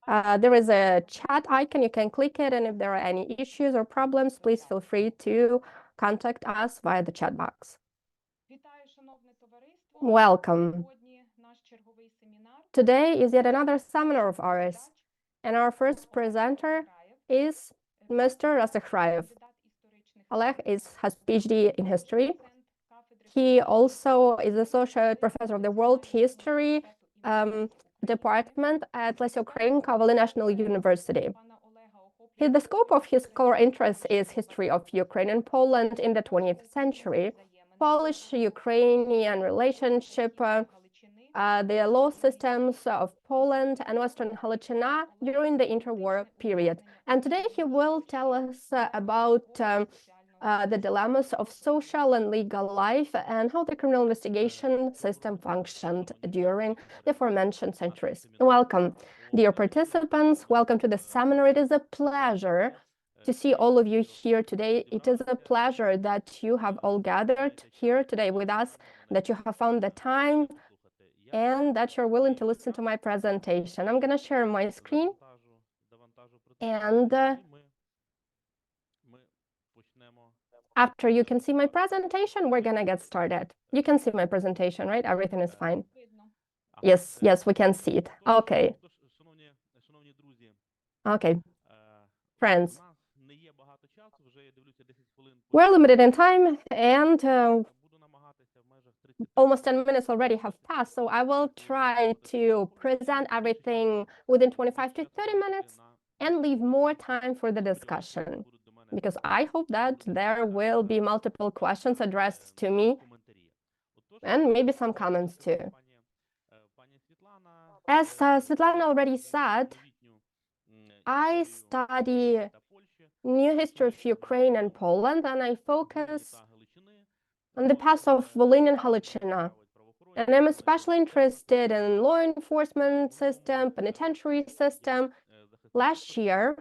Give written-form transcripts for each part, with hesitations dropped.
There is a chat icon. You can click it, and if there are any issues or problems, please feel free to contact us via the chat box. Welcome. Today is yet another seminar of ours, and our first presenter is Mr. Razyhrayev. Oleh has PhD in history. He also is associate professor of the World History department at Lesieux Ukraine National University. The scope of his core interest is history of Ukraine and Poland in the 20th century, Polish-Ukrainian relationship, the law systems of Poland and Western Halachina during the interwar period. And today he will tell us about the dilemmas of social and legal life and how the criminal investigation system functioned during the aforementioned centuries. Welcome, dear participants. Welcome to the seminar. It is a pleasure to see all of you here today. It is a pleasure that you have all gathered here today with us, that you have found the time, and that you're willing to listen to my presentation. I'm going to share my screen, and after you can see my presentation, we're going to get started. You can see my presentation, right? Everything is fine. Yes, we can see it. Okay. Okay. Friends, we're limited in time, and almost 10 minutes already have passed, so I will try to present everything within 25 to 30 minutes and leave more time for the discussion, because I hope that there will be multiple questions addressed to me and maybe some comments too. As Svetlana already said, I study new history of Ukraine and Poland, and I focus on the past of Volhynia and Halachina. And I'm especially interested in law enforcement system, penitentiary system. Last year,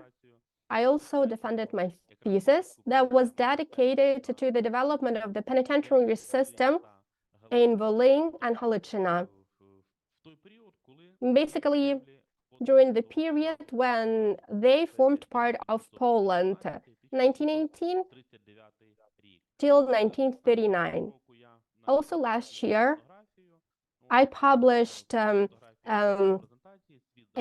I also defended my thesis that was dedicated to the development of the penitentiary system in Volhynia and Halachina. Basically, during the period when they formed part of Poland, 1918 till 1939. Also last year, I published a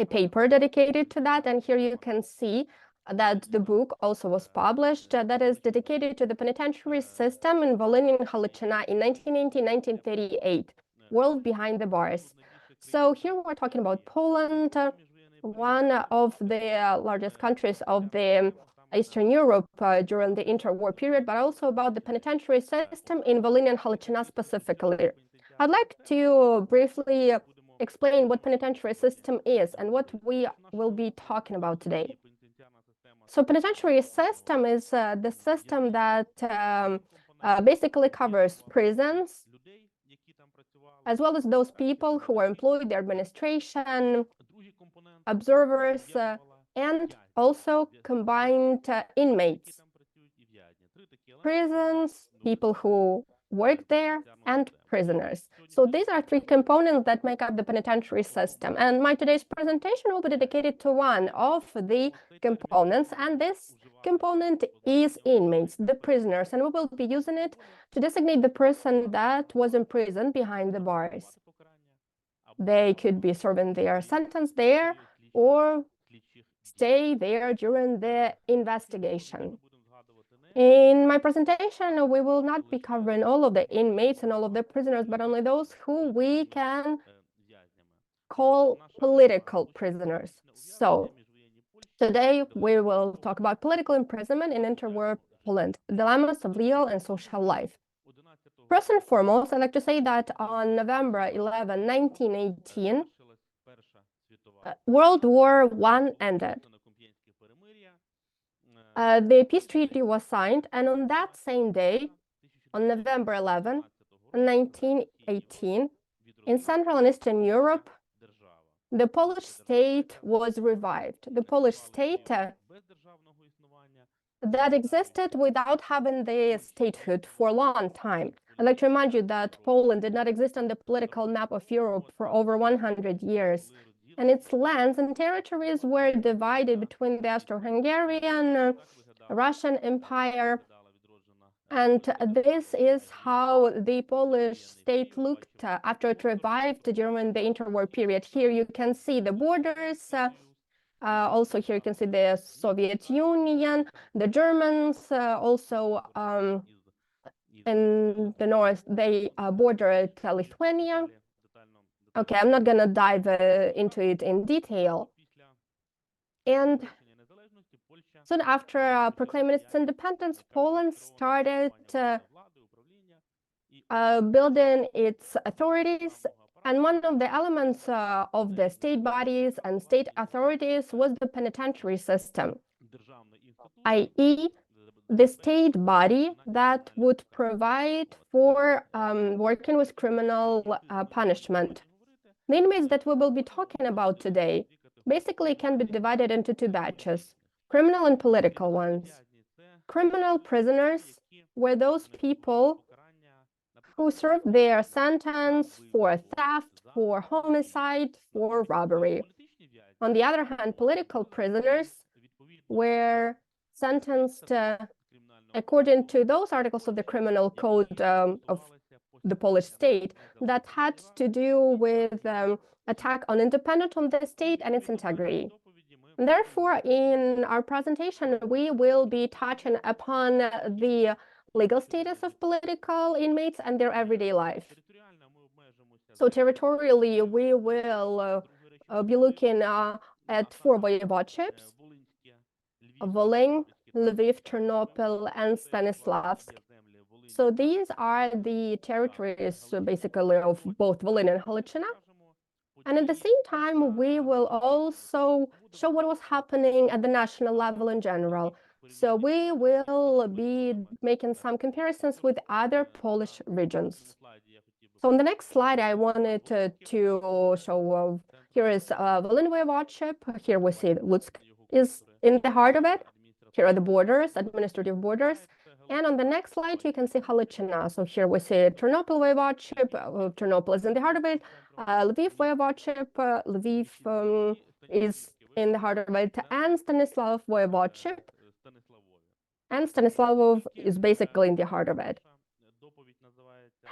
paper dedicated to that, and here you can see that the book also was published that is dedicated to the penitentiary system in Volhynia and Halachina in 1918-1938, World Behind the Bars. So here we're talking about Poland, one of the largest countries of the Eastern Europe during the interwar period, but also about the penitentiary system in Volhynia and Halachina specifically. I'd like to briefly explain what penitentiary system is and what we will be talking about today. So penitentiary system is the system that basically covers prisons, as well as those people who are employed, the administration, observers, and also combined inmates, prisons, people who work there, and prisoners. So these are three components that make up the penitentiary system. And my today's presentation will be dedicated to one of the components, and this component is inmates, the prisoners, and we will be using it to designate the person that was imprisoned behind the bars. They could be serving their sentence there or stay there during the investigation. In my presentation, we will not be covering all of the inmates and all of the prisoners, but only those who we can call political prisoners. So today we will talk about political imprisonment in interwar Poland, dilemmas of legal and social life. First and foremost, I'd like to say that on November 11, 1918, World War I ended. The peace treaty was signed, and on that same day, on November 11, 1918, in Central and Eastern Europe, the Polish state was revived. The Polish state that existed without having the statehood for a long time. I'd like to remind you that Poland did not exist on the political map of Europe for over 100 years. and its lands and territories were divided between the Austro-Hungarian, Russian Empire. And this is how the Polish state looked after it revived during the interwar period. Here you can see the borders. Also here you can see the Soviet Union, the Germans, also in the north, they bordered Lithuania. Okay, I'm not gonna dive into it in detail. And soon after proclaiming its independence, Poland started building its authorities. And one of the elements of the state bodies and state authorities was the penitentiary system, i.e., the state body that would provide for working with criminal punishment. The inmates that we will be talking about today basically can be divided into two batches, criminal and political ones. Criminal prisoners were those people who served their sentence for theft, for homicide, for robbery. On the other hand, political prisoners were sentenced according to those articles of the criminal code of the Polish state that had to do with attack on independence of the state and its integrity. And therefore, in our presentation, we will be touching upon the legal status of political inmates and their everyday life. So territorially, we will be looking at 4 voivodeships: Volyn, Lviv, Ternopil, and Stanislavsk. So these are the territories basically of both Volyn and Halachina. And at the same time, we will also show what was happening at the national level in general. So we will be making some comparisons with other Polish regions. So on the next slide, I wanted to show, here is Volyn voivodeship. Here we see Lutsk is in the heart of it. Here are the borders, administrative borders. And on the next slide, you can see Halachina. So here we see Ternopil voivodeship. Ternopil is in the heart of it. Lviv voivodeship. Lviv is in the heart of it. And Stanislav voivodeship. And Stanislavov is basically in the heart of it.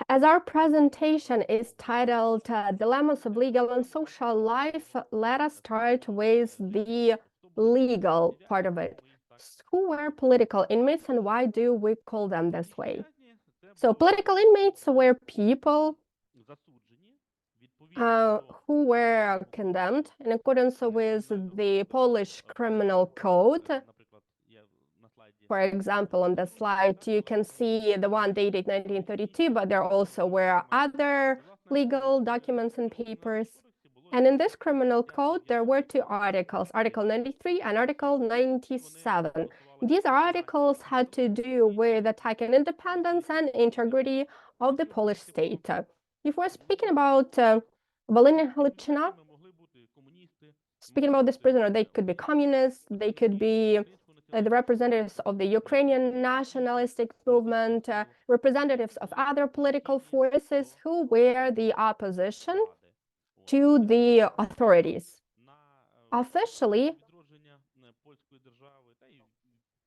As our presentation is titled Dilemmas of Legal and Social Life, let us start with the legal part of it. Who were political inmates and why do we call them this way? So political inmates were people who were condemned in accordance with the Polish criminal code. For example, on the slide, you can see the one dated 1932, but there also were other legal documents and papers. And in this criminal code, there were 2 articles, Article 93 and Article 97. These articles had to do with attacking independence and integrity of the Polish state. If we're speaking about Volyn and Halachina, speaking about this prisoner, they could be communists, they could be the representatives of the Ukrainian nationalistic movement, representatives of other political forces who were the opposition to the authorities. Officially,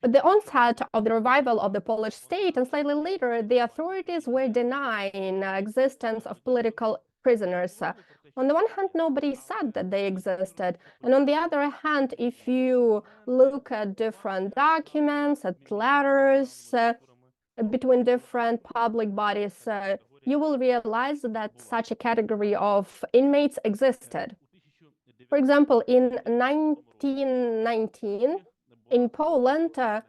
at the onset of the revival of the Polish state and slightly later, the authorities were denying existence of political prisoners. On the one hand, nobody said that they existed. And on the other hand, if you look at different documents, at letters between different public bodies, you will realize that such a category of inmates existed. For example, in 1919, in Poland, a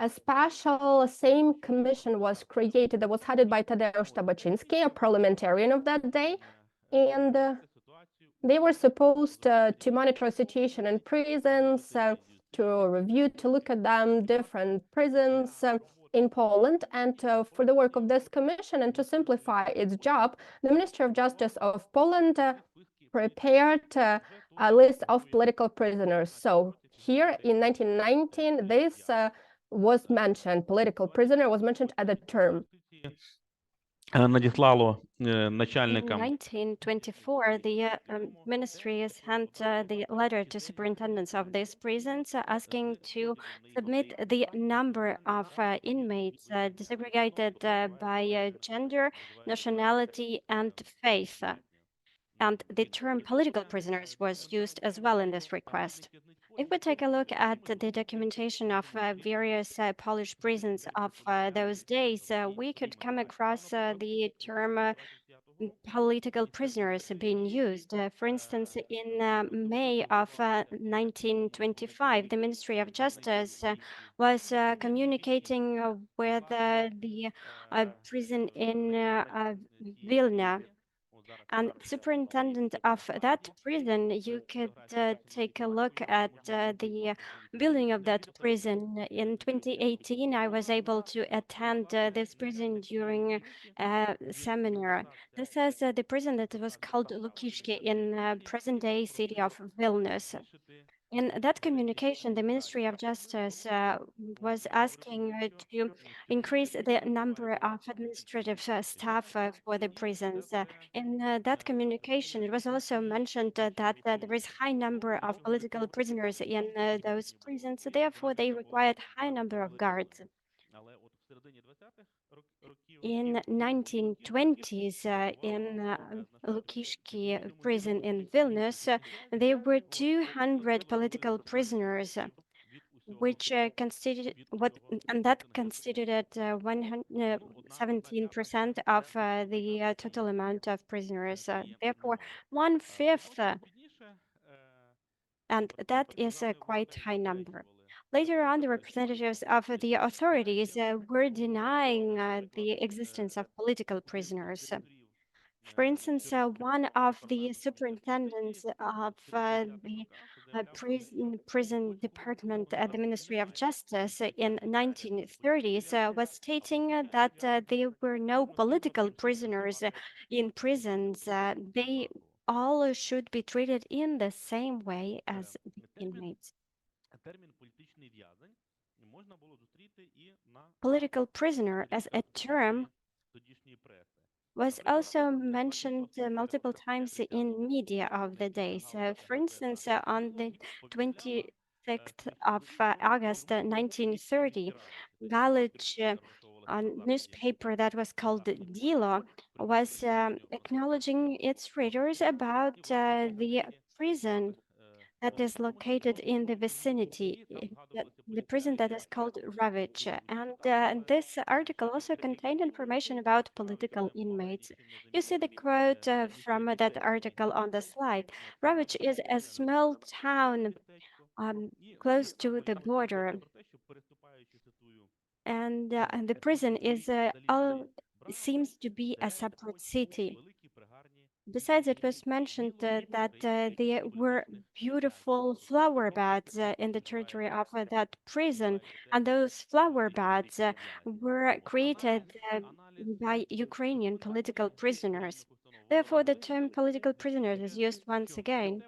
special Sejm commission was created that was headed by Tadeusz Tabaczynski, a parliamentarian of that day, and they were supposed to monitor the situation in prisons, to review, to look at them, different prisons in Poland. And for the work of this commission and to simplify its job, the Ministry of Justice of Poland prepared a list of political prisoners. So here in 1919, this was mentioned, political prisoner was mentioned as a term. надіслало In начальникам 1924, the ministry has sent the letter to superintendents of these prisons asking to submit the number of inmates disaggregated by gender, nationality, and faith. And the term political prisoners was used as well in this request. If we take a look at the documentation of various Polish prisons of those days, we could come across the term political prisoners being used. For instance, in May of 1925, the Ministry of Justice was communicating with the prison in Vilna. And superintendent of that prison, you could take a look at the building of that prison. In 2018, I was able to attend this prison during a seminar. This is the prison that was called Lukishki in present-day city of Vilnius. In that communication, the Ministry of Justice was asking to increase the number of administrative staff for the prisons. In that communication, it was also mentioned that there is high number of political prisoners in those prisons, therefore they required high number of guards. In 1920s, in Lukishki prison in Vilnius, there were 200 political prisoners, which constituted what, and that constituted 117% of the total amount of prisoners. Therefore, one fifth, and that is a quite high number. Later on, the representatives of the authorities were denying the existence of political prisoners. For instance, one of the superintendents of the prison department at the Ministry of Justice in 1930s was stating that there were no political prisoners in prisons. They all should be treated in the same way as the inmates. Political prisoner as a term was also mentioned multiple times in media of the day. So, for instance, on the 26th of August 1930, Gallup, a newspaper that was called Dilo, was acknowledging its readers about the prison that is located in the vicinity, the prison that is called Ravitch. And this article also contained information about political inmates. You see the quote from that article on the slide. Ravitch is a small town close to the border, and the prison is all seems to be a separate city. Besides, it was mentioned that there were beautiful flower beds in the territory of that prison, and those flower beds were created by Ukrainian political prisoners. Therefore, the term political prisoners is used once again.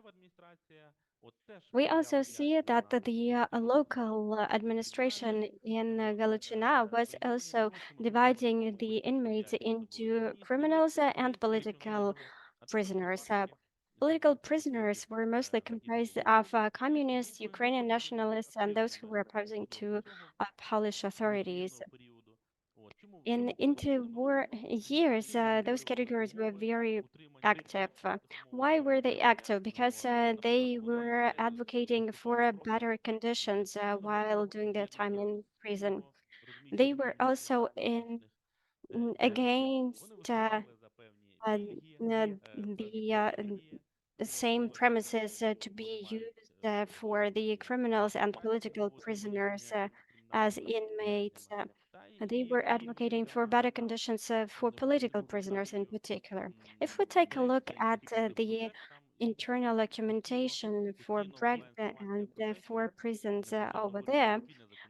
We also see that the local administration in Galiciana was also dividing the inmates into criminals and political prisoners. Political prisoners were mostly comprised of communists, Ukrainian nationalists, and those who were opposing to Polish authorities. In interwar years, those categories were very active. Why were they active? Because they were advocating for better conditions while doing their time in prison. They were also against uh, the same premises to be used for the criminals and political prisoners as inmates. They were advocating for better conditions for political prisoners in particular. If we take a look at the internal documentation for bread and for prisons over there,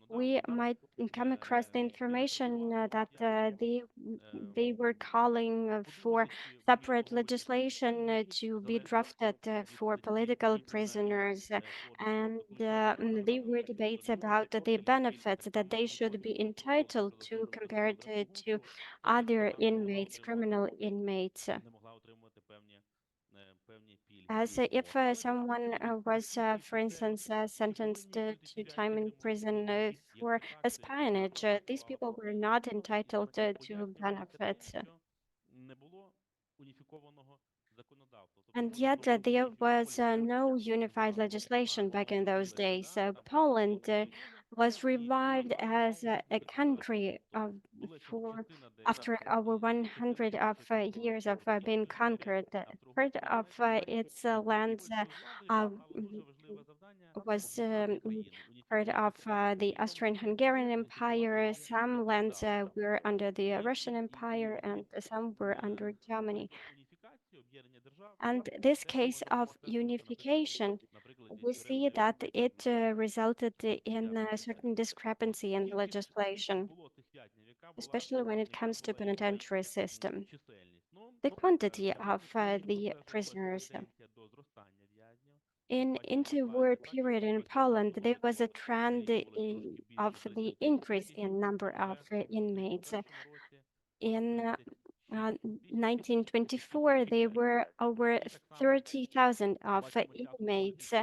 we might come across the information that they were calling for separate legislation to be drafted for political prisoners, and there were debates about the benefits that they should be entitled to compared to other inmates, criminal inmates. As if someone was, for instance, sentenced to time in prison for espionage, these people were not entitled to benefits. And yet, there was no unified legislation back in those days. Poland was revived as a country for after over 100 of years of being conquered. Part of its lands mm, was part of the Austrian-Hungarian Empire. Some lands were under the Russian Empire, and some were under Germany. And this case of unification, we see that it resulted in a certain discrepancy in the legislation, especially when it comes to penitentiary system. The quantity of the prisoners. In interwar period in Poland, there was a trend of the increase in number of inmates. In 1924, there were over 30,000 of inmates,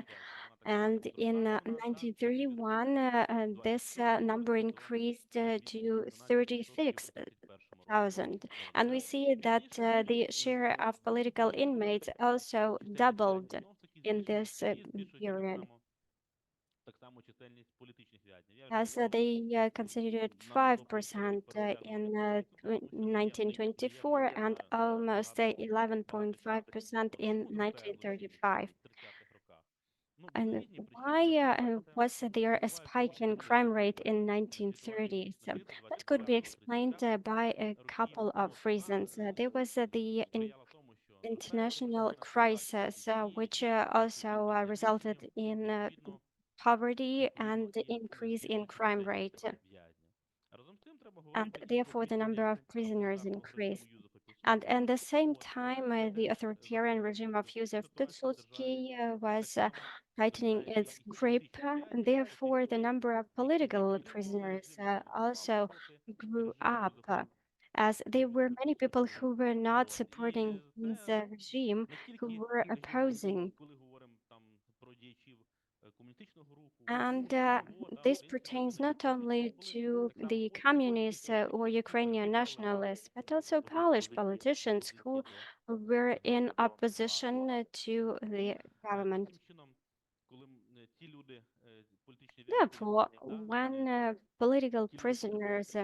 and in 1931, this number increased to 36,000. And we see that the share of political inmates also doubled in this period, as they considered 5% in 1924 and almost 11.5% in 1935. And why was there a spike in crime rate in 1930s? That could be explained by a couple of reasons. There was the international crisis, which also resulted in poverty and the increase in crime rate, and therefore the number of prisoners increased. And at the same time, the authoritarian regime of Józef Pilsudski was tightening its grip, and therefore the number of political prisoners also grew up, as there were many people who were not supporting his regime, who were opposing. And this pertains not only to the communists or Ukrainian nationalists, but also Polish politicians who were in opposition to the government. Therefore, when political prisoners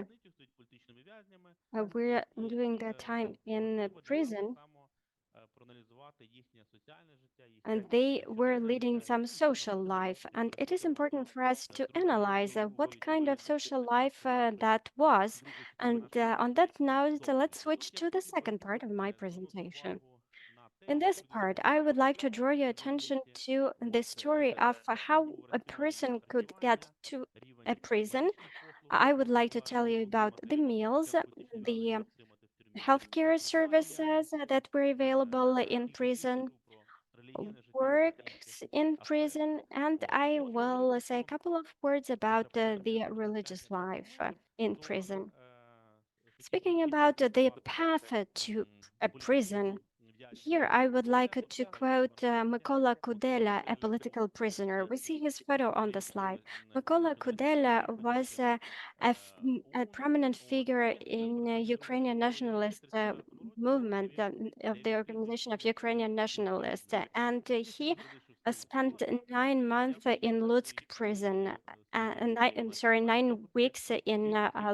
were doing their time in prison, and they were leading some social life. And it is important for us to analyze what kind of social life that was. And on that note, let's switch to the second part of my presentation. In this part, I would like to draw your attention to the story of how a person could get to a prison. I would like to tell you about the meals, the healthcare services that were available in prison, works in prison, and I will say a couple of words about the religious life in prison. Speaking about the path to a prison, here I would like to quote Mykola Kudela, a political prisoner. We see his photo on the slide. Mykola Kudela was a prominent figure in Ukrainian nationalist movement of the Organization of Ukrainian Nationalists, and he spent 9 months in Lutsk prison, sorry, 9 weeks in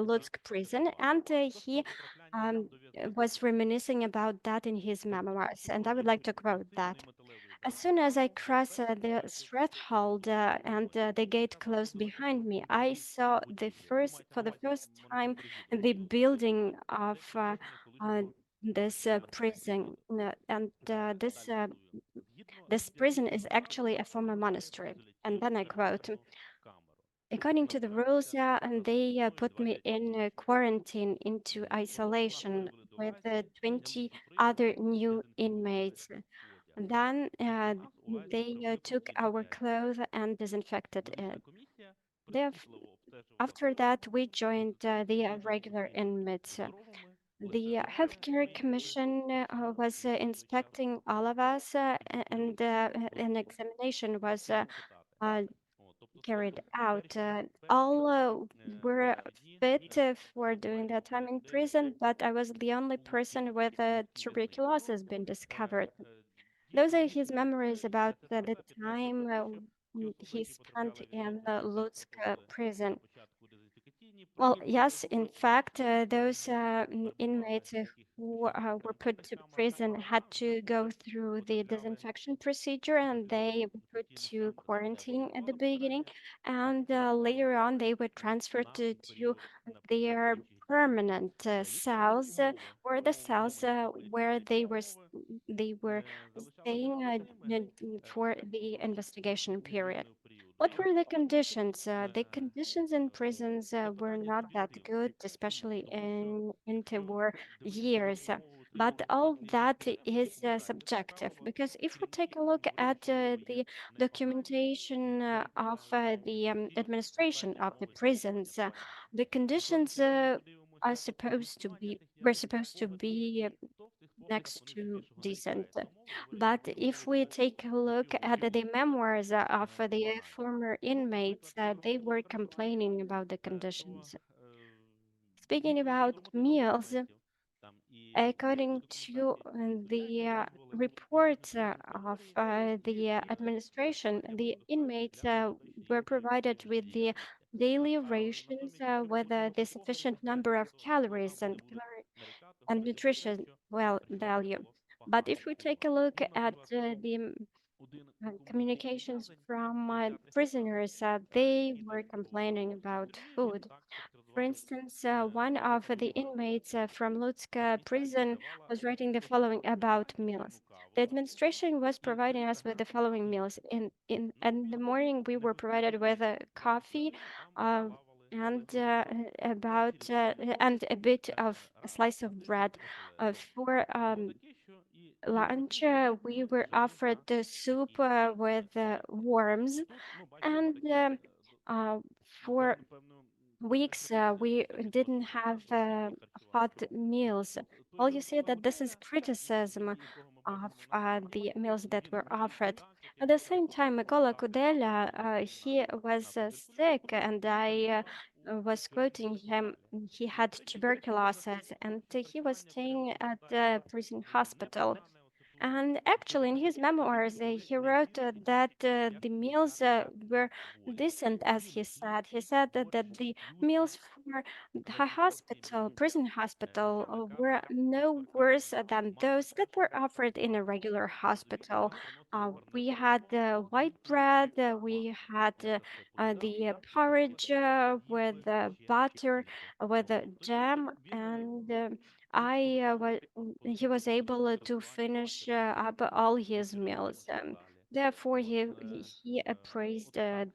Lutsk prison, and he um, was reminiscing about that in his memoirs, and I would like to quote that. As soon as I crossed the threshold and the gate closed behind me, I saw for the first time, the building of this prison, and this This prison is actually a former monastery. And then I quote, according to the rules, and they put me in quarantine into isolation with 20 other new inmates. Then they took our clothes and disinfected it. Theref- After that, we joined the regular inmates. The Healthcare Commission was inspecting all of us, and an examination was uh, carried out. All were fit for doing that time in prison, but I was the only person with tuberculosis been discovered. Those are his memories about the time he spent in Lutsk prison. Well, yes, in fact, those inmates who were put to prison had to go through the disinfection procedure, and they were put to quarantine at the beginning, and later on they were transferred to their permanent cells, or the cells where they were staying for the investigation period. What were the conditions? The conditions in prisons were not that good, especially in interwar years. But all that is subjective, because if we take a look at the documentation of the administration of the prisons, the conditions are supposed to be were supposed to be next to decent. But if we take a look at the memoirs of the former inmates, they were complaining about the conditions. Speaking about meals, according to the report of the administration, the inmates were provided with the daily rations with the sufficient number of calories and nutrition well value. But if we take a look at the communications from prisoners, they were complaining about food. For instance, one of the inmates from Lutsk prison was writing the following about meals. The administration was providing us with the following meals. In the morning, we were provided with coffee, uh, and and a bit of a slice of bread. For lunch, we were offered the soup with worms, and uh, for weeks we didn't have hot meals. Well, you see that this is criticism of the meals that were offered. At the same time, Mykola Kudela, he was sick, and I was quoting him. He had tuberculosis, and he was staying at the prison hospital. And actually, in his memoirs, he wrote that the meals were decent, as he said. He said that the meals for the hospital, prison hospital, were no worse than those that were offered in a regular hospital. We had white bread, we had the porridge with butter, with jam, and he was able to finish up all his meals. Therefore, he praised the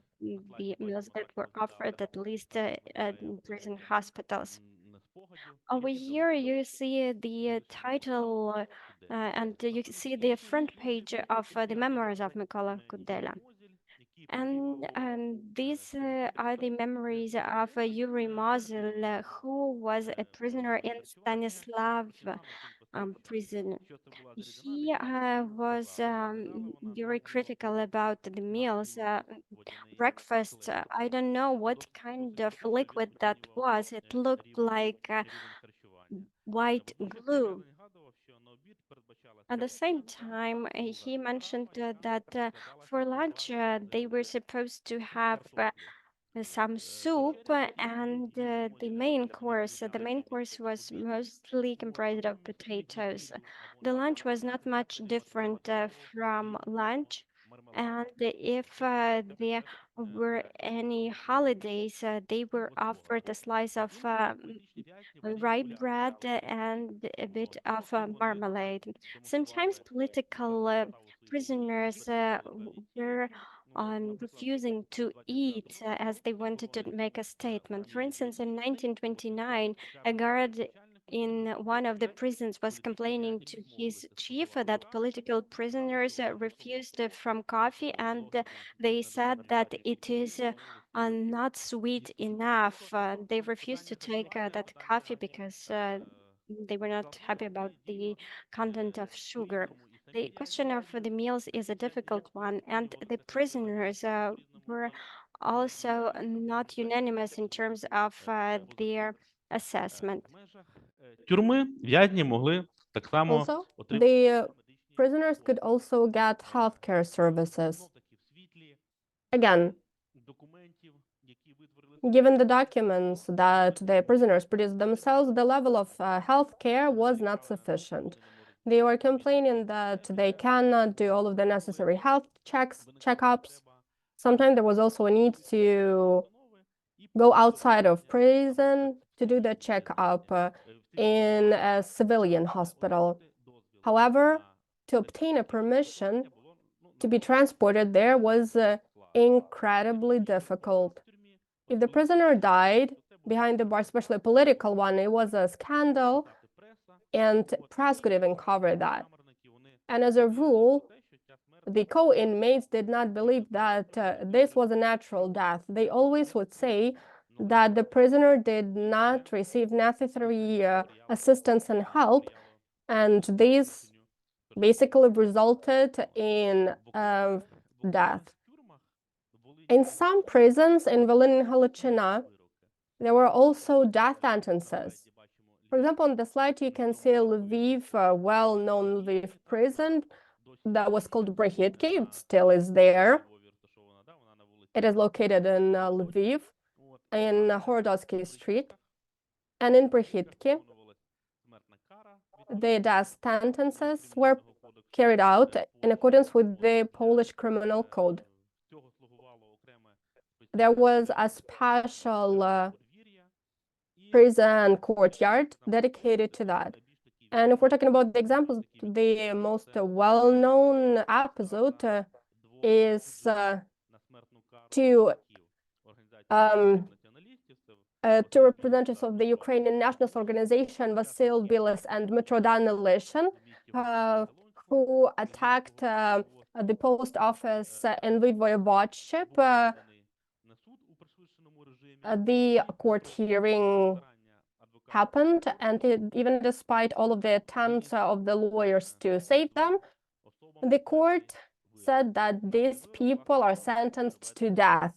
meals that were offered at least at prison hospitals. Over here, you see the title, and you see the front page of the memoirs of Mykola Kudela. And these are the memories of Yuri Mozel, who was a prisoner in Stanislav prison. He was very critical about the meals. Breakfast, I don't know what kind of liquid that was. It looked like white glue. At the same time, he mentioned that for lunch they were supposed to have some soup and the main course. The main course was mostly comprised of potatoes. The lunch was not much different from lunch. And if there were any holidays, they were offered a slice of rye bread and a bit of marmalade. Sometimes political prisoners were refusing to eat as they wanted to make a statement. For instance, in 1929, a guard in one of the prisons was complaining to his chief that political prisoners refused from coffee, and they said that it is not sweet enough. They refused to take that coffee because they were not happy about the content of sugar. The question of the meals is a difficult one, and the prisoners were also not unanimous in terms of their assessment. Тюрми в'язні могли так само Also, отримати the медичні prisoners could also get healthcare services. Again, документів, які витворили given the documents that the prisoners produced themselves, the level of healthcare was not sufficient. They were complaining that they cannot do all of the necessary health checkups. Sometimes there was also a need to go outside of prison to do the checkup in a civilian hospital. However, to obtain a permission to be transported there was incredibly difficult. If the prisoner died behind the bar, especially a political one, it was a scandal, and press could even cover that. And as a rule, the co-inmates did not believe that this was a natural death. They always would say that the prisoner did not receive necessary assistance and help, and this basically resulted in death. In some prisons in Volyn and Halachina, there were also death sentences. For example, on the slide, you can see Lviv, a well-known Lviv prison that was called Brehitki. It still is there. It is located in Lviv, in Horodosky Street. And in Brehitki, the death sentences were carried out in accordance with the Polish Criminal Code. There was a special prison courtyard dedicated to that. And if we're talking about the examples, the most well-known episode is two representatives of the Ukrainian Nationalist Organization, Vasyl Bilis and Dmytro Danilyshin, who attacked the post office in Lviv Voivodeship. The court hearing happened, and even despite all of the attempts of the lawyers to save them, the court said that these people are sentenced to death,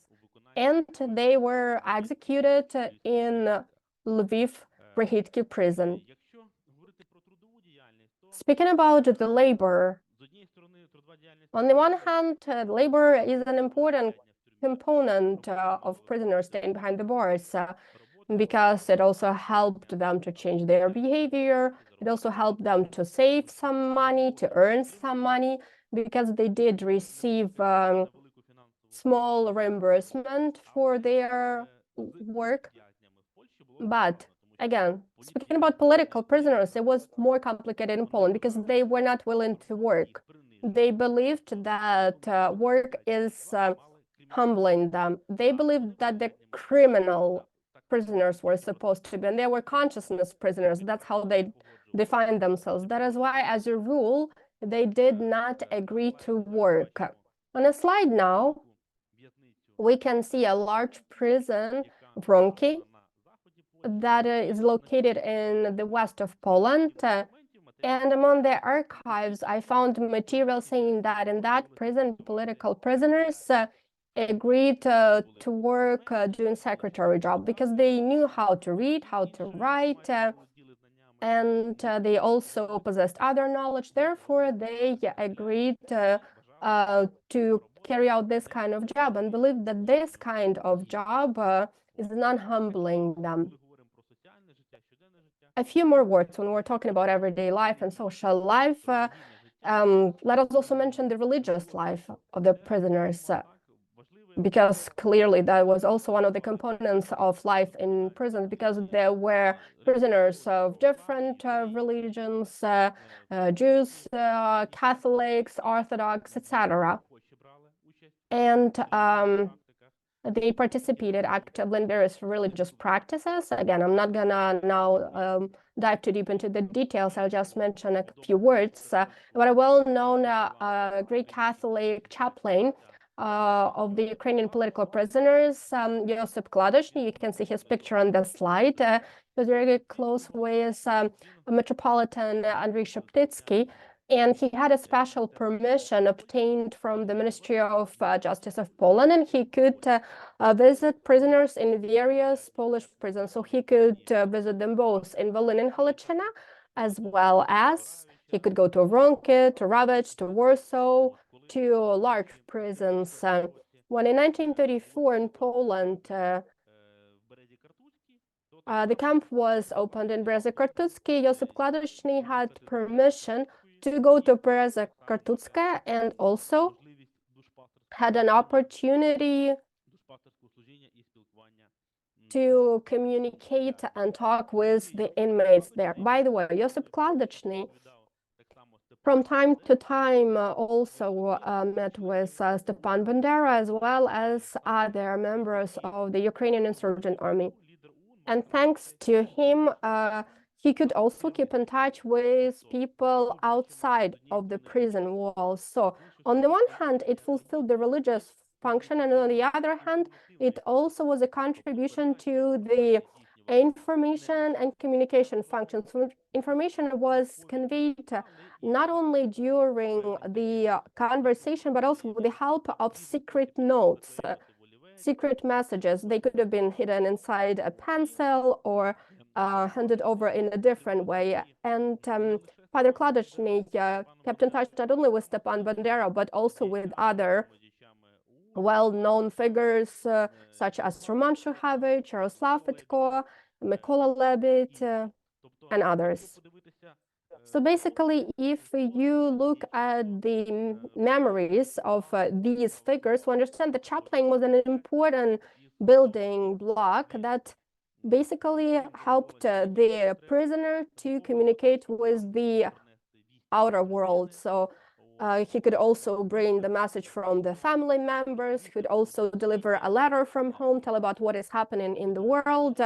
and they were executed in Lviv Brehitki prison. Speaking about the labor, on the one hand, labor is an important component of prisoners staying behind the bars because it also helped them to change their behavior. It also helped them to save some money, to earn some money, because they did receive small reimbursement for their work. But again, speaking about political prisoners, it was more complicated in Poland because they were not willing to work. They believed that work is humbling them. They believed that the criminal prisoners were supposed to be, and they were consciousness prisoners. That's how they defined themselves. That is why, as a rule, they did not agree to work. On a slide now, we can see a large prison, Wronki, that is located in the west of Poland. And among the archives, I found material saying that in that prison, political prisoners agreed to work doing secretary job because they knew how to read, how to write, and they also possessed other knowledge. Therefore, they agreed to carry out this kind of job and believed that this kind of job is not humbling them. A few more words when we're talking about everyday life and social life. Let us also mention the religious life of the prisoners. because clearly that was also one of the components of life in prisons, because there were prisoners of different religions, Jews, Catholics, Orthodox, etc. And they participated actively in various religious practices. Again, I'm not gonna now dive too deep into the details. I'll just mention a few words. But a well-known Greek Catholic chaplain of the Ukrainian political prisoners, Josip Kladoshny, you can see his picture on the slide. He was very close with Metropolitan Andrei Sheptytsky, and he had a special permission obtained from the Ministry of Justice of Poland, and he could visit prisoners in various Polish prisons. So he could visit them both in Volyn and Halychina, as well as he could go to Wronki, to Rawicz, to Warsaw, to large prisons. When in 1934 in Poland, the camp was opened in Brzezie-Kartucki, Josip Kladoshny had permission to go to Brzezie-Kartucka and also had an opportunity to communicate and talk with the inmates there. By the way, Josip Kladoshny from time to time also met with Stepan Bandera, as well as other members of the Ukrainian insurgent army. And thanks to him, he could also keep in touch with people outside of the prison walls. So on the one hand, it fulfilled the religious function, and on the other hand, it also was a contribution to the information and communication functions. So information was conveyed not only during the conversation, but also with the help of secret notes, secret messages. They could have been hidden inside a pencil or handed over in a different way. And Father Kladoshny kept in touch not only with Stepan Bandera, but also with other well-known figures such as Roman Shuhavych, Yaroslav Fedko, Mykola Lebed, and others. So basically, if you look at the memories of these figures, we understand the chaplain was an important building block that basically helped the prisoner to communicate with the outer world. So he could also bring the message from the family members, could also deliver a letter from home, tell about what is happening in the world,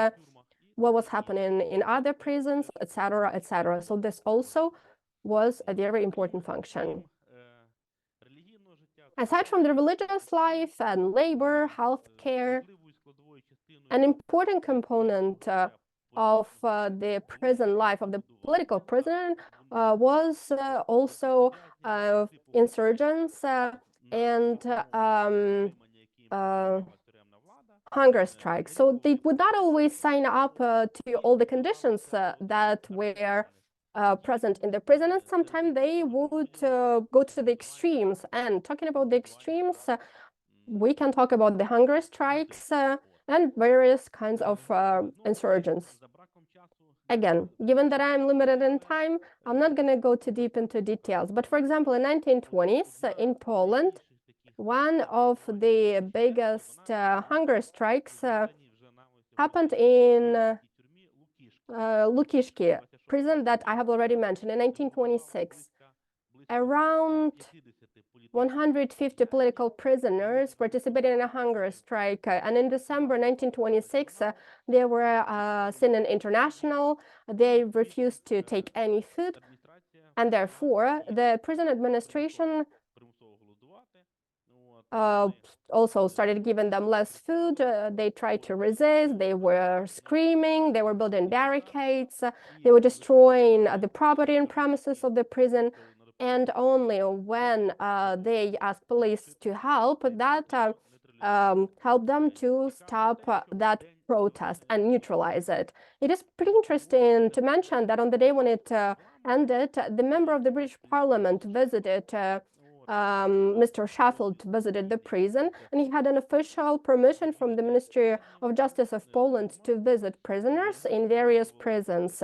what was happening in other prisons, etc., etc. So this also was a very important function. Aside from the religious life and labor, healthcare, an important component of the prison life of the political prisoner was also insurgents and hunger strikes. So they would not always sign up to all the conditions that were present in the prison, and sometimes they would go to the extremes. And talking about the extremes, we can talk about the hunger strikes and various kinds of insurgents. Again, given that I'm limited in time, I'm not going to go too deep into details. But for example, in 1920s in Poland, one of the biggest hunger strikes happened in Lukishki prison that I have already mentioned in 1926. Around 150 political prisoners participated in a hunger strike. And in December 1926, they were seen in international. They refused to take any food. And therefore, the prison administration also started giving them less food. They tried to resist. They were screaming. They were building barricades. They were destroying the property and premises of the prison. And only when they asked police to help, that helped them to stop that protest and neutralize it. It is pretty interesting to mention that on the day when it ended, the member of the British Parliament visited Mr. Sheffield visited the prison, and he had an official permission from the Ministry of Justice of Poland to visit prisoners in various prisons.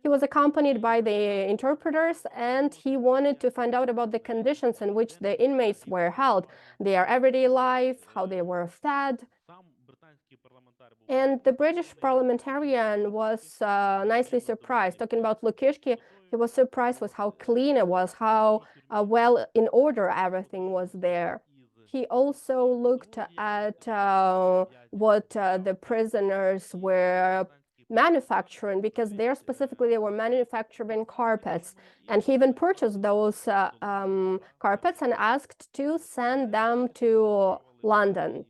He was accompanied by the interpreters, and he wanted to find out about the conditions in which the inmates were held, their everyday life, how they were fed. And the British parliamentarian was nicely surprised. Talking about Lukishki, he was surprised with how clean it was, how well in order everything was there. He also looked at what the prisoners were manufacturing, because there specifically they were manufacturing carpets, and he even purchased those carpets and asked to send them to London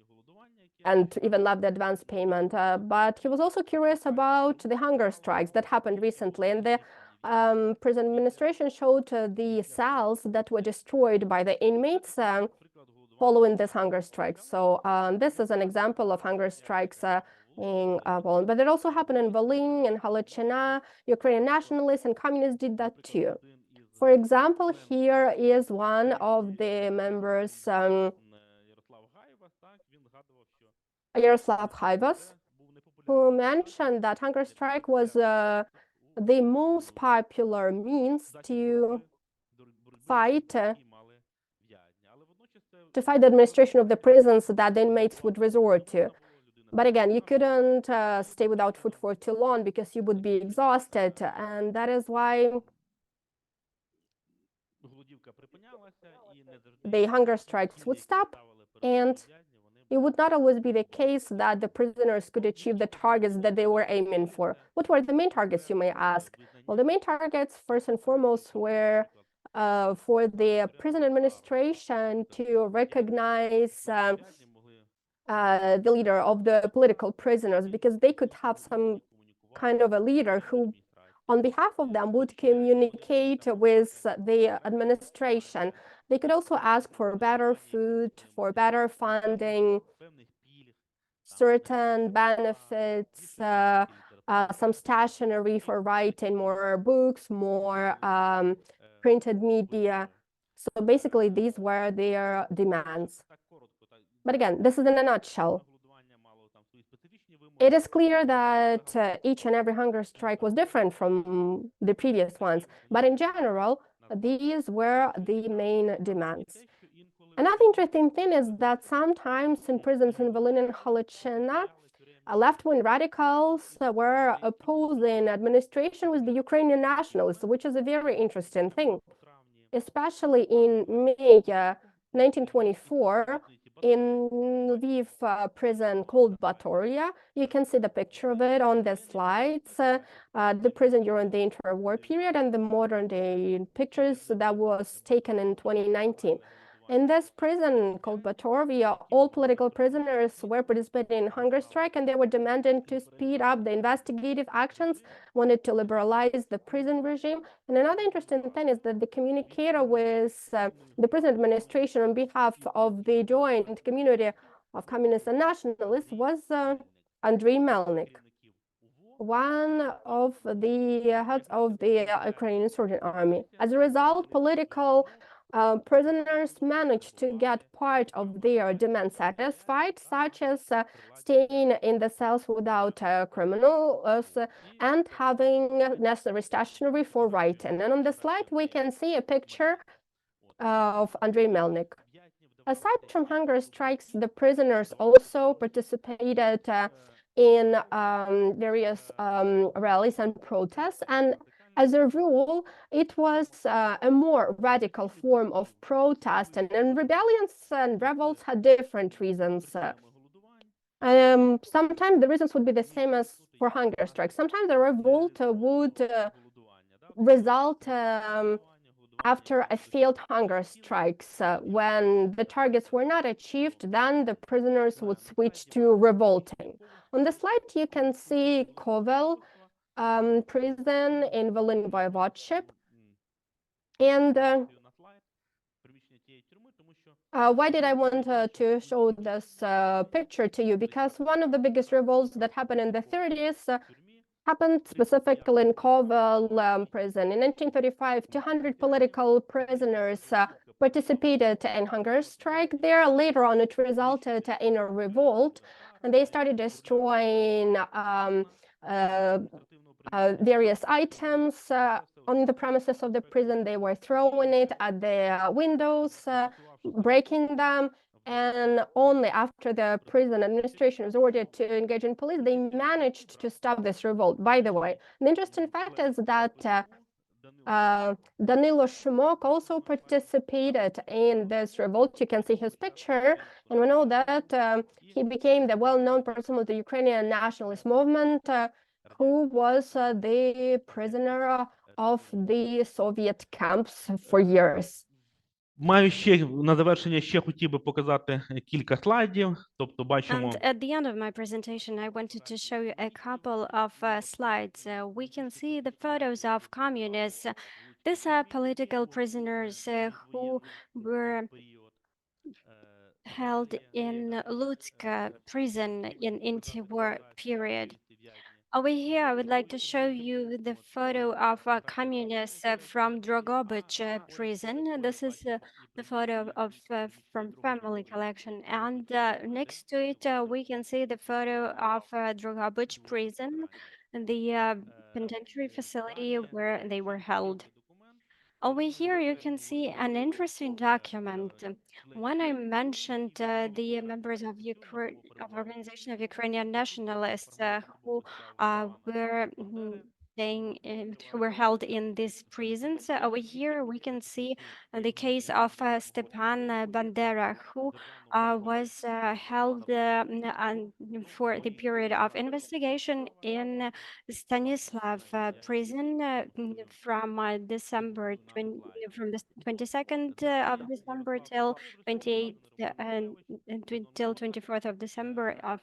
and even left the advance payment. But he was also curious about the hunger strikes that happened recently, and the prison administration showed the cells that were destroyed by the inmates following this hunger strike. So this is an example of hunger strikes in Poland, but it also happened in Volyn and Halachina. Ukrainian nationalists and communists did that too. For example, here is one of the members, Yaroslav Haivas, who mentioned that hunger strike was the most popular means to fight the administration of the prisons that the inmates would resort to. But again, you couldn't stay without food for too long because you would be exhausted, and that is why the hunger strikes would stop, and it would not always be the case that the prisoners could achieve the targets that they were aiming for. What were the main targets, you may ask? Well, the main targets, first and foremost, were for the prison administration to recognize the leader of the political prisoners, because they could have some kind of a leader who, on behalf of them, would communicate with the administration. They could also ask for better food, for better funding, certain benefits, some stationery for writing, more books, more printed media. So basically, these were their demands. But again, this is in a nutshell. It is clear that each and every hunger strike was different from the previous ones, but in general, these were the main demands. Another interesting thing is that sometimes in prisons in Volyn and Halachina, left-wing radicals were opposing administration with the Ukrainian nationalists, which is a very interesting thing. Especially in May 1924, in Lviv prison called Batoria. You can see the picture of it on the slides. The prison during the interwar period and the modern day pictures that was taken in 2019. In this prison called Batoria, all political prisoners were participating in hunger strike, and they were demanding to speed up the investigative actions, wanted to liberalize the prison regime. And another interesting thing is that the communicator with the prison administration on behalf of the joint community of communists and nationalists was Andriy Melnik, one of the heads of the Ukrainian insurgent army. As a result, political prisoners managed to get part of their demands satisfied, such as staying in the cells without criminals and having necessary stationery for writing. And on the slide, we can see a picture of Andriy Melnik. Aside from hunger strikes, the prisoners also participated in various rallies and protests, and as a rule, it was a more radical form of protest, and rebellions and revolts had different reasons. Sometimes the reasons would be the same as for hunger strikes. Sometimes the revolt would result after a failed hunger strikes. When the targets were not achieved, then the prisoners would switch to revolting. On the slide, you can see Kovel prison in Volyn Voivodeship. And why did I want to show this picture to you? Because one of the biggest revolts that happened in the 30s happened specifically in Kovel prison. In 1935, 200 political prisoners participated in hunger strike there. Later on, it resulted in a revolt, and they started destroying various items on the premises of the prison. They were throwing it at the windows, breaking them. And only after the prison administration was ordered to engage in police, they managed to stop this revolt. By the way, the interesting fact is that Danilo Shmok also participated in this revolt. You can see his picture, and we know that he became the well-known person of the Ukrainian nationalist movement, who was the prisoner of the Soviet camps for years. Маю ще на завершення ще хотів би показати кілька слайдів. Тобто бачимо. And at the end of my presentation, I wanted to show you a couple of slides. We can see the photos of communists. These are political prisoners who were held in Lutsk prison in interwar period. Over here, I would like to show you the photo of communists from Drogobych prison. This is the photo of from family collection, and next to it, we can see the photo of Drogobych prison, the penitentiary facility where they were held. Over here, you can see an interesting document. When I mentioned the members of Organization of Ukrainian Nationalists who were who were held in these prisons, over here we can see the case of Stepan Bandera, who was held for the period of investigation in Stanislav prison from December from the 22nd of December till 28th till 24th of December of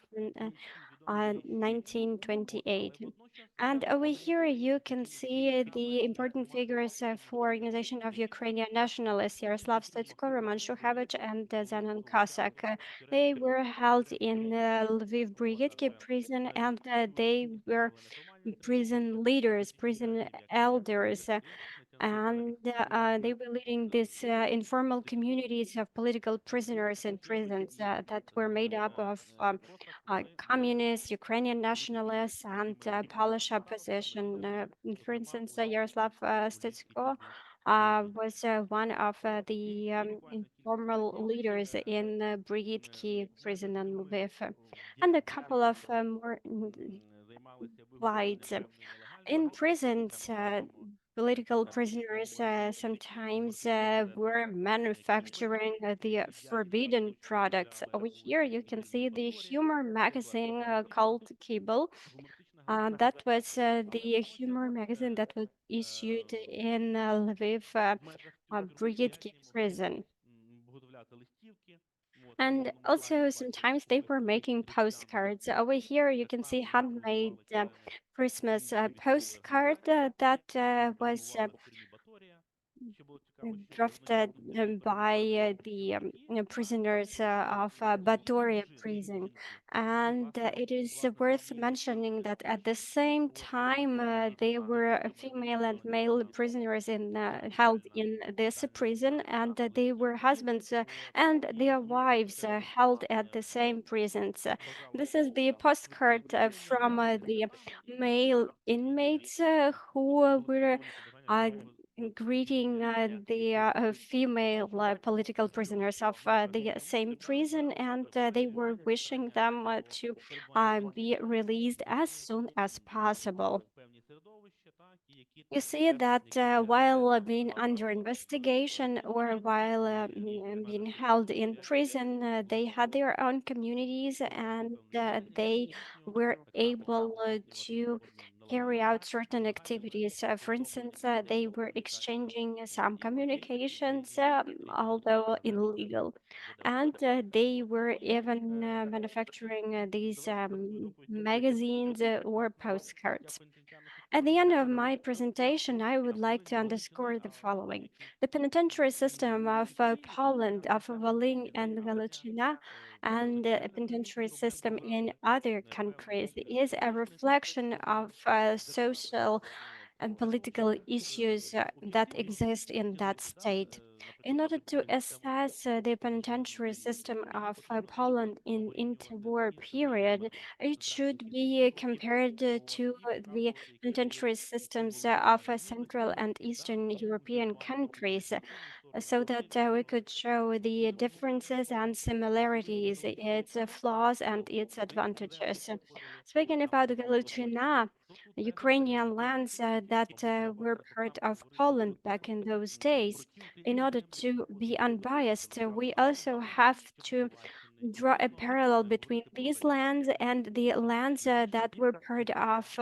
1928. And over here you can see the important figures for Organization of Ukrainian Nationalists, Yaroslav Stotsko, Roman Shuhevich, and Zenon Kossak. They were held in Lviv Brigitki prison, and they were prison leaders, prison elders, and they were leading these informal communities of political prisoners in prisons that were made up of communists, Ukrainian nationalists, and Polish opposition. For instance, Yaroslav Stitsko was one of the informal leaders in Brigitki prison in Lviv. And a couple of more slides. In prisons, political prisoners sometimes were manufacturing the forbidden products. Over here, you can see the humor magazine called Kibble. That was the humor magazine that was issued in Lviv Brigitki prison. And also sometimes they were making postcards. Over here you can see handmade Christmas postcard that was drafted by the prisoners of Batoria prison. And it is worth mentioning that at the same time, there were female and male prisoners held in this prison, and they were husbands and their wives held at the same prisons. This is the postcard from the male inmates who were greeting the female political prisoners of the same prison, and they were wishing them to be released as soon as possible. You see that while being under investigation or while being held in prison, they had their own communities, and they were able to carry out certain activities. For instance, they were exchanging some communications, although illegal, and they were even manufacturing these magazines or postcards. At the end of my presentation, I would like to underscore the following. The penitentiary system of Poland, of Volyn and Galiciana, and the penitentiary system in other countries is a reflection of social and political issues that exist in that state. In order to assess the penitentiary system of Poland in interwar period, it should be compared to the penitentiary systems of Central and Eastern European countries, so that we could show the differences and similarities, its flaws and its advantages. Speaking about Galician, Ukrainian lands that were part of Poland back in those days, in order to be unbiased, we also have to draw a parallel between these lands and the lands that were part of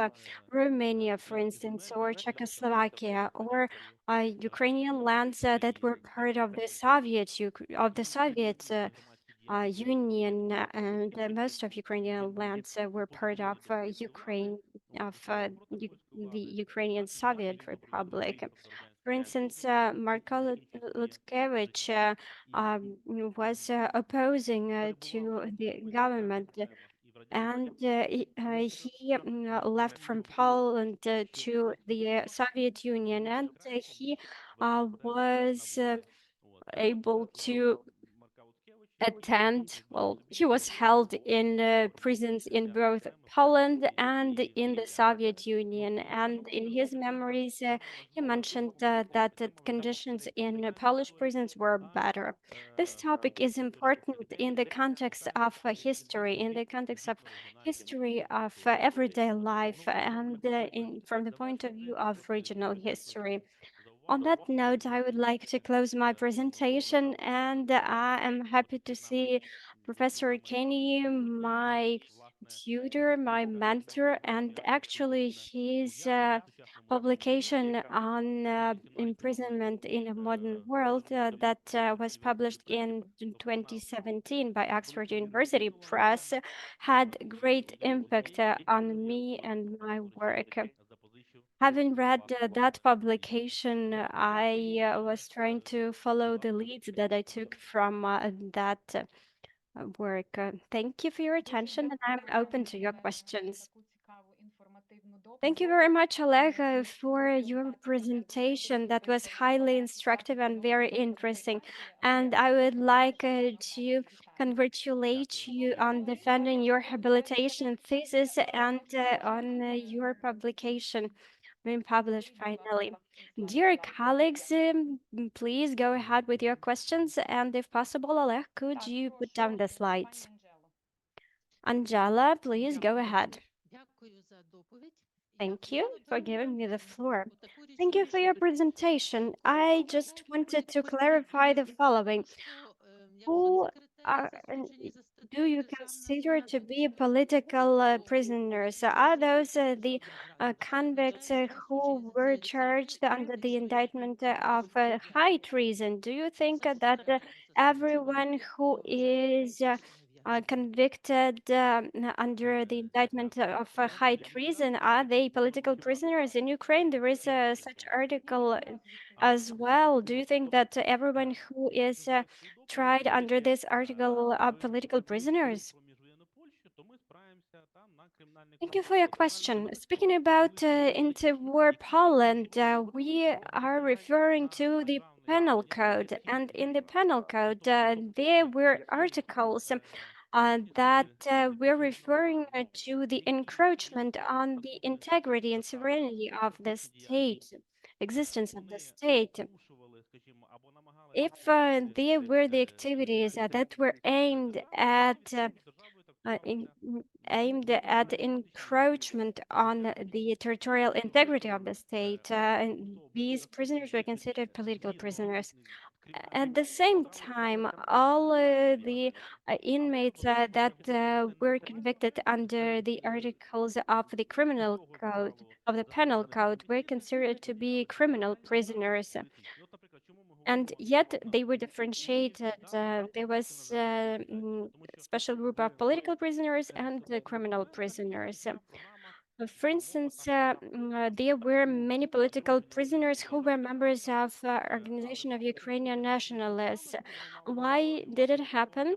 Romania, for instance, or Czechoslovakia, or Ukrainian lands that were part of the Soviet Union, and most of Ukrainian lands were part of Ukraine, of the Ukrainian Soviet Republic. For instance, Marko Lutkevich was opposing to the government, and he left from Poland to the Soviet Union, and he was able to attend, well, he was held in prisons in both Poland and in the Soviet Union. And in his memories, he mentioned that the conditions in Polish prisons were better. This topic is important in the context of history, in the context of history of everyday life, and from the point of view of regional history. On that note, I would like to close my presentation, and I am happy to see Professor Kenny, my tutor, my mentor, and actually his publication on imprisonment in a modern world that was published in 2017 by Oxford University Press had great impact on me and my work. Having read that publication, I was trying to follow the leads that I took from that work. Thank you for your attention, and I'm open to your questions. Thank you very much, Oleh, for your presentation. That was highly instructive and very interesting. And I would like to congratulate you on defending your habilitation thesis and on your publication being published finally. Dear colleagues, please go ahead with your questions. And if possible, Oleh, could you put down the slides? Angela, please go ahead. Thank you for giving me the floor. Thank you for your presentation. I just wanted to clarify the following. Who are, do you consider to be political prisoners? Are those the convicts who were charged under the indictment of high treason? Do you think that everyone who is convicted under the indictment of high treason, are they political prisoners? In Ukraine, there is such article as well. Do you think that everyone who is tried under this article are political prisoners? Thank you for your question. Speaking about interwar Poland, we are referring to the penal code, and in the penal code, there were articles that we're referring to the encroachment on the integrity and sovereignty of the state, existence of the state. If there were the activities that were aimed at encroachment on the territorial integrity of the state, and these prisoners were considered political prisoners. At the same time, all the inmates that were convicted under the articles of the criminal code, of the penal code, were considered to be criminal prisoners. And yet they were differentiated. There was a special group of political prisoners and criminal prisoners. For instance, there were many political prisoners who were members of Organization of Ukrainian Nationalists. Why did it happen?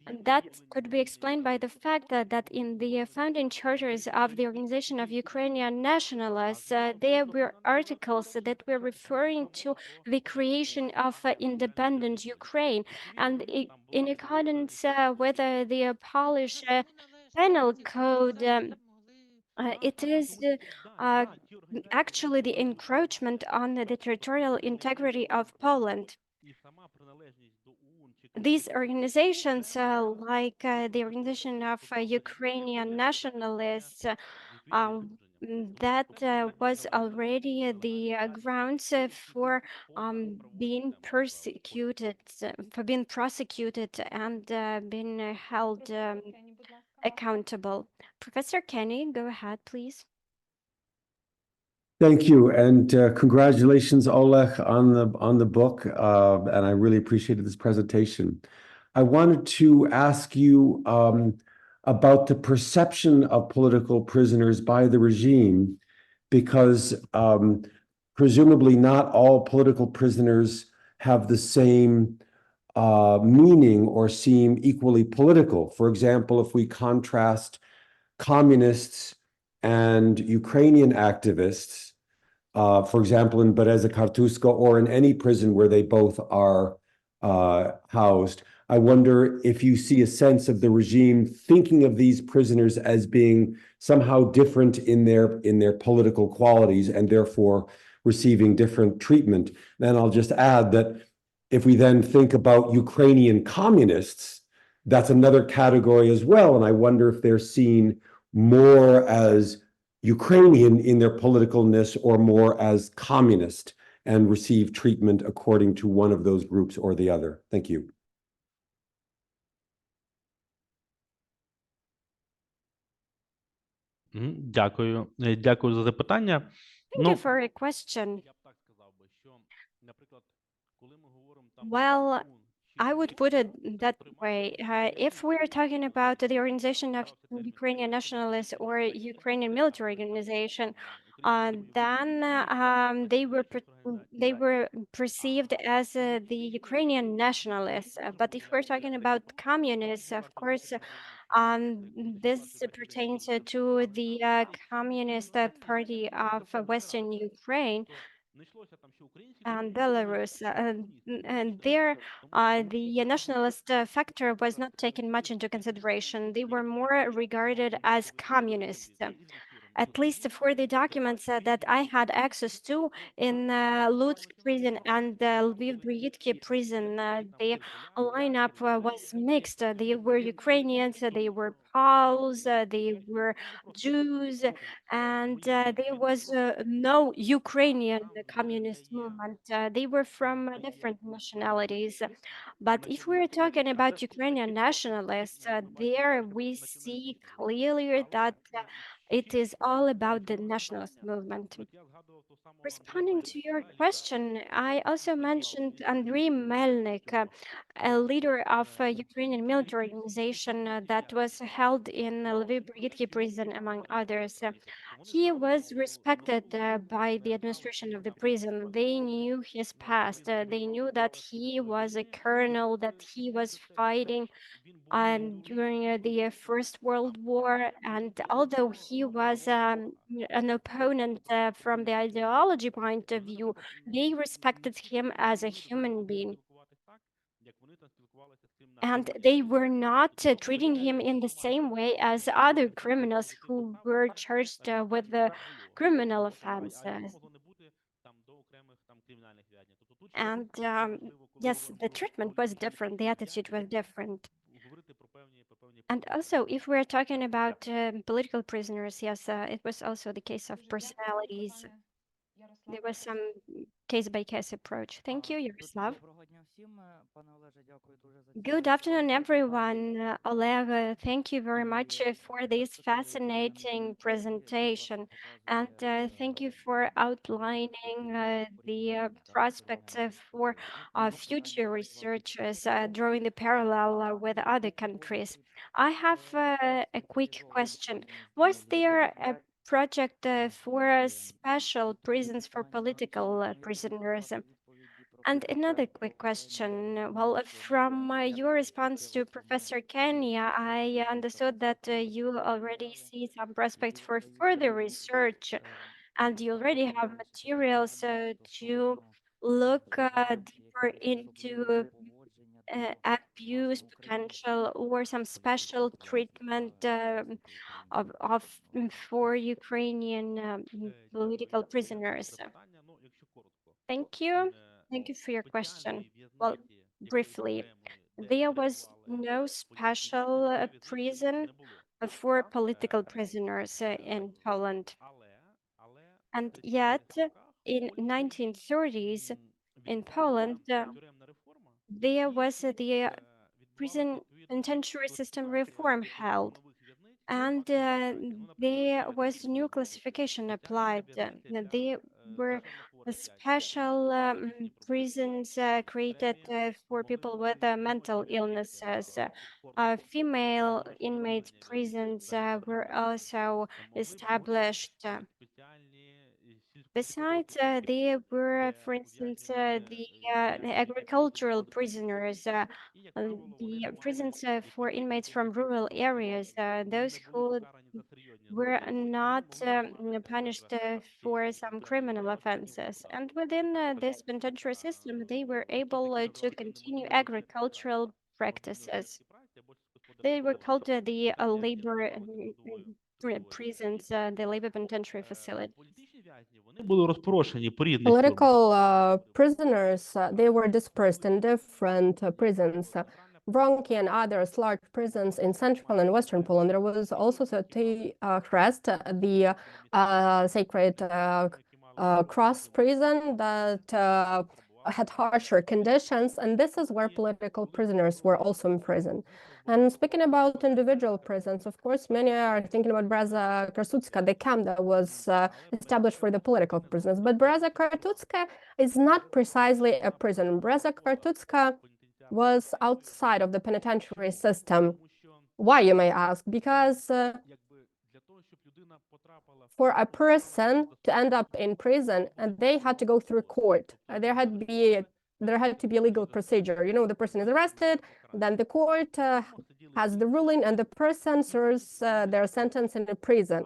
And that could be explained by the fact that in the founding charters of the Organization of Ukrainian Nationalists, there were articles that were referring to the creation of independent Ukraine. And in accordance with the Polish penal code, it is actually the encroachment on the territorial integrity of Poland. These organizations, like the Organization of Ukrainian Nationalists, that was already the grounds for being persecuted, being prosecuted and being held accountable. Professor Kenny, go ahead, please. Thank you, and congratulations, Oleh, on the book, and I really appreciated this presentation. I wanted to ask you about the perception of political prisoners by the regime, because presumably not all political prisoners have the same meaning or seem equally political. For example, if we contrast communists and Ukrainian activists, for example, in Bereza-Kartuska or in any prison where they both are housed, I wonder if you see a sense of the regime thinking of these prisoners as being somehow different in their political qualities and therefore receiving different treatment. Then I'll just add that if we then think about Ukrainian communists, that's another category as well. And I wonder if they're seen more as Ukrainian in their politicalness or more as communist and receive treatment according to one of those groups or the other. Thank you. Дякую. Дякую за запитання. Thank you for a question. Well, I would put it that way. If we're talking about the organization of Ukrainian nationalists or Ukrainian military organization, then they were perceived as the Ukrainian nationalists. But if we're talking about communists, of course, this pertains to the Communist Party of Western Ukraine and Belarus, and there the nationalist factor was not taken much into consideration. They were more regarded as communists. At least for the documents that I had access to in Lutsk prison and Lviv Brigitki prison, the lineup was mixed. They were Ukrainians, they were Poles, they were Jews, and there was no Ukrainian communist movement. They were from different nationalities. But if we're talking about Ukrainian nationalists, there we see clearly that it is all about the nationalist movement. Responding to your question, I also mentioned Andriy Melnik, a leader of a Ukrainian military organization that was held in Lviv Brigitki prison, among others. He was respected by the administration of the prison. They knew his past. They knew that he was a colonel, that he was fighting during the First World War. And although he was an opponent from the ideology point of view, they respected him as a human being. And they were not treating him in the same way as other criminals who were charged with the criminal offenses. And yes, the treatment was different, the attitude was different. And also, if we're talking about political prisoners, yes, it was also the case of personalities. There was some case-by-case approach. Thank you, Yaroslav. Good afternoon, everyone. Oleh, thank you very much for this fascinating presentation. And thank you for outlining the prospects for future researchers, drawing the parallel with other countries. I have a quick question. Was there a project for special prisons for political prisoners? And another quick question. Well, from your response to Professor Kenya, I understood that you already see some prospects for further research, and you already have materials to look deeper into abuse potential or some special treatment for Ukrainian political prisoners. Thank you. Thank you for your question. Well, briefly, there was no special prison for political prisoners in Poland. And yet, in 1930s, in Poland, there was the prison penitentiary system reform held, and there was new classification applied. There were special prisons created for people with mental illnesses. Female inmate prisons were also established. Besides, there were, for instance, the agricultural prisoners, the prisons for inmates from rural areas, those who were not punished for some criminal offenses. And within this penitentiary system, they were able to continue agricultural practices. They were called the labor prisons, the labor penitentiary facilities. Вони були розпорошені по різних Political prisoners, they were dispersed in different prisons. Bronki and others large prisons in central and western Poland. There was also Crest, the Sacred Cross prison that had harsher conditions, and this is where political prisoners were also imprisoned. And speaking about individual prisons, of course, many are thinking about Breza Kartutska, the camp that was established for the political prisoners. But Breza Kartutska is not precisely a prison. Breza Kartutska was outside of the penitentiary system. Why, you may ask? Because for a person to end up in prison, and they had to go through court. There had to be a legal procedure. You know, the person is arrested, then the court has the ruling, and the person serves their sentence in the prison.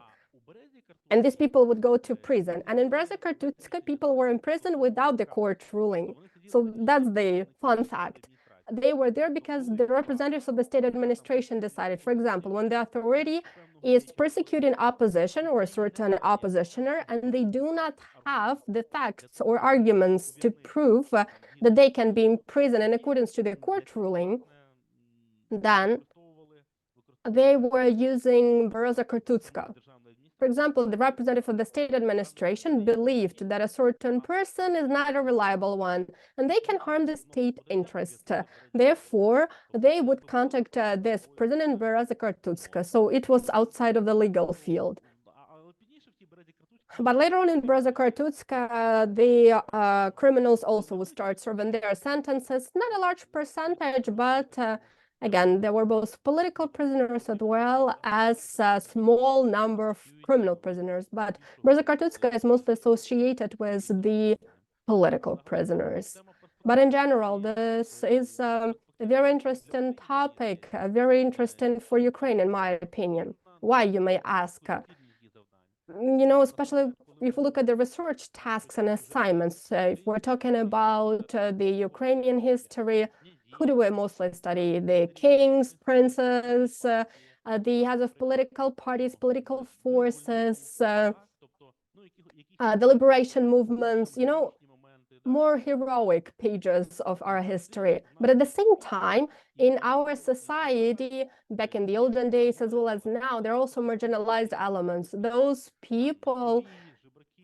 And these people would go to prison. And in Breza Kartutska, people were in prison without the court ruling. So that's the fun fact. They were there because the representatives of the state administration decided. For example, when the authority is persecuting opposition or a certain oppositioner, and they do not have the facts or arguments to prove that they can be imprisoned in accordance to the court ruling, then they were using Breza Kartutska. For example, the representative of the state administration believed that a certain person is not a reliable one, and they can harm the state interest. Therefore, they would contact this prison in Breza Kartutska, so it was outside of the legal field. But later on in Breza Kartutska, the criminals also would start serving their sentences. Not a large percentage, but again, there were both political prisoners as well as a small number of criminal prisoners. But Breza Kartutska is mostly associated with the political prisoners. But in general, this is a very interesting topic, very interesting for Ukraine, in my opinion. Why, you may ask? You know, especially if we look at the research tasks and assignments, if we're talking about the Ukrainian history, who do we mostly study? The kings, princes, the heads of political parties, political forces, the liberation movements, you know, more heroic pages of our history. But at the same time, in our society, back in the olden days as well as now, there are also marginalized elements. Those people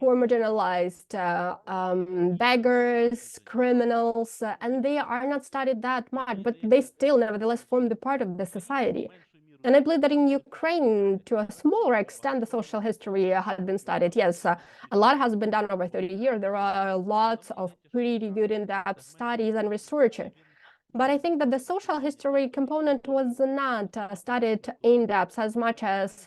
who are marginalized, beggars, criminals, and they are not studied that much, but they still nevertheless form the part of the society. And I believe that in Ukraine, to a smaller extent, the social history had been studied. Yes, a lot has been done over 30 years. There are lots of pretty good in-depth studies and research. But I think that the social history component was not studied in depth as much as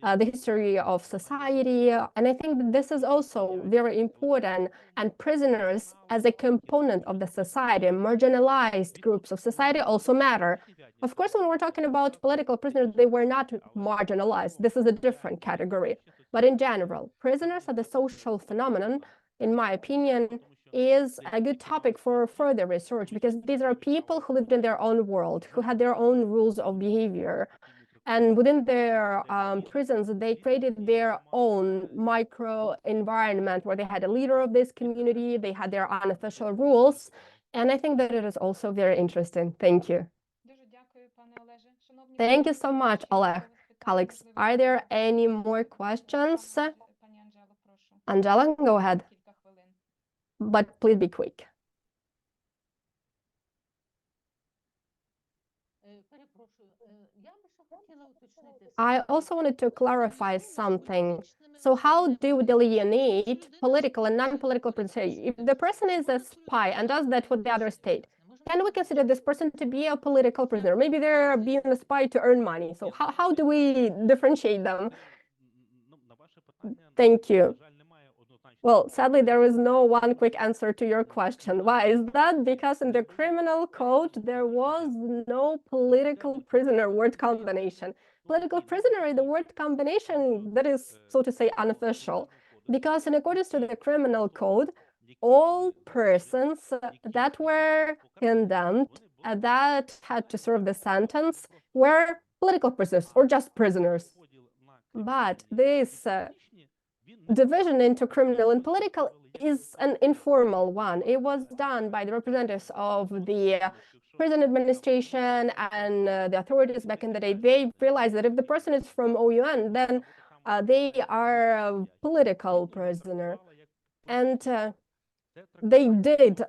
the history of society. And I think that this is also very important. And prisoners as a component of the society, marginalized groups of society also matter. Of course, when we're talking about political prisoners, they were not marginalized. This is a different category. But in general, prisoners are the social phenomenon, in my opinion, is a good topic for further research, because these are people who lived in their own world, who had their own rules of behavior. And within their prisons, they created their own micro environment where they had a leader of this community, they had their unofficial rules. And I think that it is also very interesting. Thank you. Thank you so much, Oleh. Colleagues, are there any more questions? Angela, go ahead. But please be quick. I also wanted to clarify something. So how do we delineate political and non-political prisoners? If the person is a spy and does that for the other state, can we consider this person to be a political prisoner? Maybe they're being a spy to earn money. So how do we differentiate them? Thank you. Well, sadly, there is no one quick answer to your question. Why is that? Because in the criminal code, there was no political prisoner word combination. Political prisoner is the word combination that is, so to say, unofficial. Because in accordance to the criminal code, all persons that were condemned, that had to serve the sentence, were political prisoners or just prisoners. But this division into criminal and political is an informal one. It was done by the representatives of the prison administration and the authorities back in the day. They realized that if the person is from OUN, then they are a political prisoner. And they did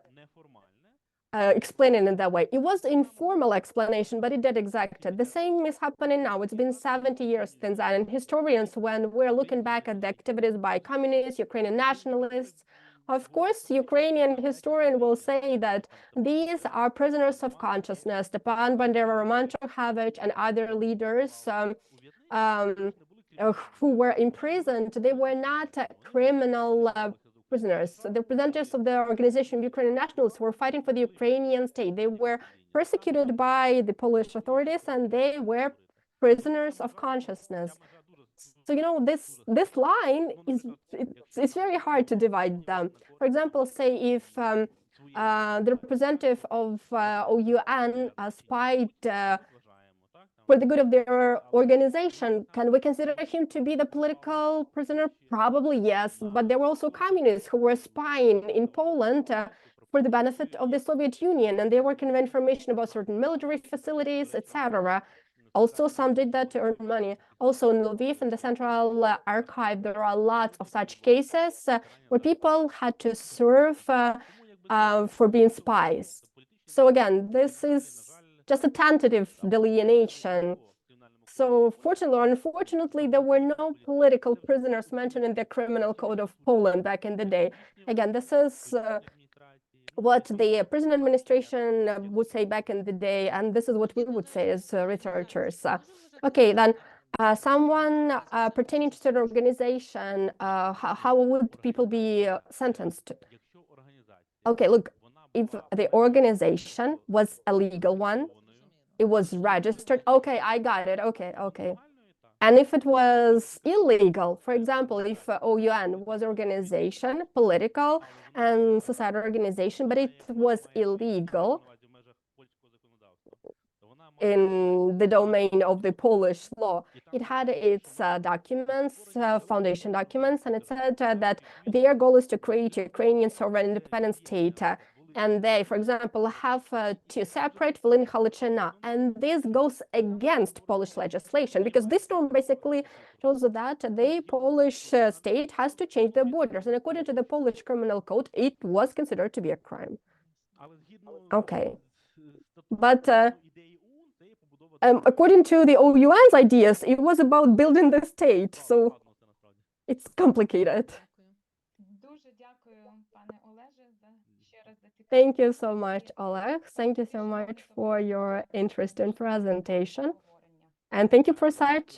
explain it in that way. It was informal explanation, but it did exact it. The same is happening now. It's been 70 years since then. And historians, when we're looking back at the activities by communists, Ukrainian nationalists, of course, Ukrainian historian will say that these are prisoners of consciousness. Stepan Bandera, Roman Chokhavich, and other leaders who were imprisoned, they were not criminal prisoners. The representatives of the organization Ukrainian nationalists were fighting for the Ukrainian state. They were persecuted by the Polish authorities, and they were prisoners of consciousness. So, you know, this line is, it's very hard to divide them. For example, say if the representative of OUN spied for the good of their organization, can we consider him to be the political prisoner? Probably yes, but there were also communists who were spying in Poland for the benefit of the Soviet Union, and they were conveying information about certain military facilities, etc. Also, some did that to earn money. Also, in Lviv, in the Central Archive, there are lots of such cases where people had to serve for being spies. So again, this is just a tentative delineation. So fortunately or unfortunately, there were no political prisoners mentioned in the criminal code of Poland back in the day. Again, this is what the prison administration would say back in the day, and this is what we would say as researchers. Okay, then someone pertaining to an organization, how would people be sentenced? Okay, look, if the organization was a legal one, it was registered. Okay, I got it. Okay. And if it was illegal, for example, if OUN was an organization, political and societal organization, but it was illegal in the domain of the Polish law, it had its documents, foundation documents, and it said that their goal is to create a Ukrainian sovereign independent state. And they, for example, have to separate Volyn Halachina. And this goes against Polish legislation, because this norm basically shows that the Polish state has to change the borders. And according to the Polish criminal code, it was considered to be a crime. Okay. But according to the OUN's ideas, it was about building the state. So it's complicated. Thank you so much, Oleh. Thank you so much for your interesting presentation. And thank you for such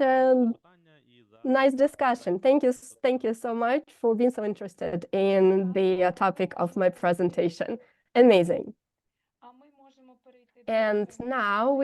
nice discussion. Thank you so much for being so interested in the topic of my presentation. Amazing. And now